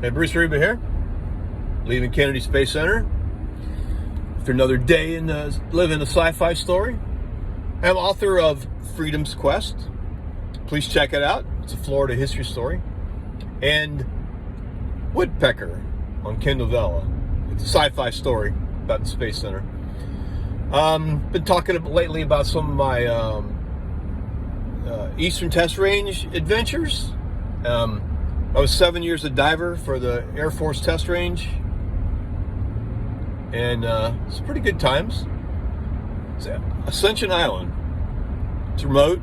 Hey, Bruce Reba here, leaving Kennedy Space Center after another day in living a sci-fi story. I'm author of Freedom's Quest. Please check it out. It's a Florida history story. And Woodpecker on Kindle Vella. It's a sci-fi story about the Space Center. Been talking lately about some of my Eastern Test Range adventures. I was 7 years a diver for the Air Force Test Range, and it's pretty good times. It's Ascension Island. It's remote,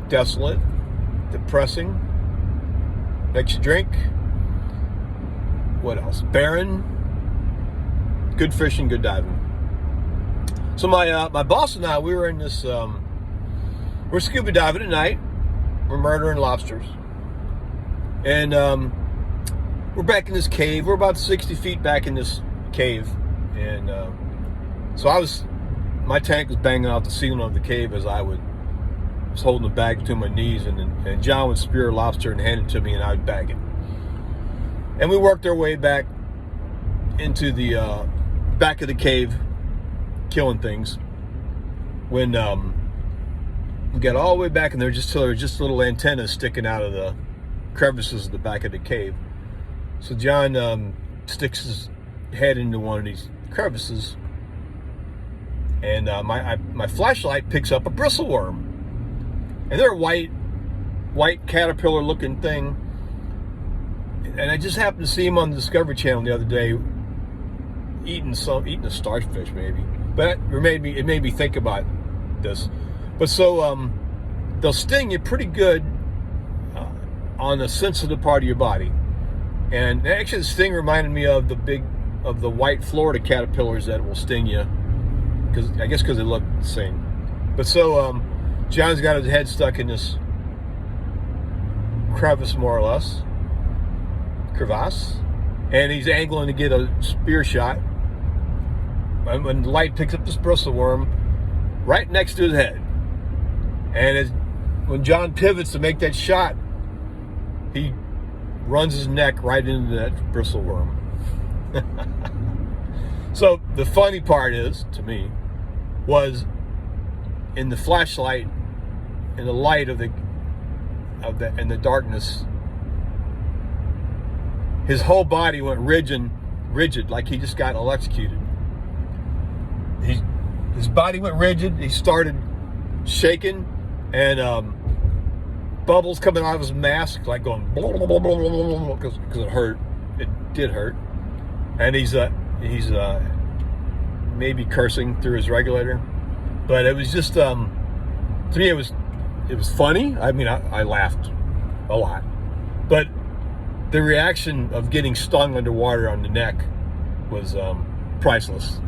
desolate, depressing, makes you drink. What else? Barren. Good fishing, good diving. So my boss and I, we were in this. We're scuba diving at night. We're murdering lobsters. And we're back in this cave. We're about 60 feet back in this cave. And so my tank was banging out the ceiling of the cave as I was holding the bag between my knees. And John would spear a lobster and hand it to me, and I would bag it. And we worked our way back into the back of the cave, killing things. When we got all the way back in there, just till there were just little antennas sticking out of the crevices at the back of the cave. So John sticks his head into one of these crevices, and my flashlight picks up a bristle worm, and they're a white caterpillar looking thing. And I just happened to see him on the Discovery Channel the other day eating a starfish maybe, but it made me think about this. But so they'll sting you pretty good on a sensitive part of your body. And actually the sting reminded me of the white Florida caterpillars that will sting you, because they look the same. But so John's got his head stuck in this crevice, more or less, crevasse, and he's angling to get a spear shot. And when the light picks up this bristle worm right next to his head, and when John pivots to make that shot, he runs his neck right into that bristle worm. So the funny part is, to me, was in the flashlight, in the light of the darkness, his whole body went rigid, like he just got electrocuted. His body went rigid. He started shaking, and bubbles coming out of his mask, like going because it hurt. It did hurt, and he's maybe cursing through his regulator. But it was just to me it was funny. I mean, I laughed a lot, but the reaction of getting stung underwater on the neck was priceless.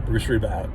Bruce Reba out.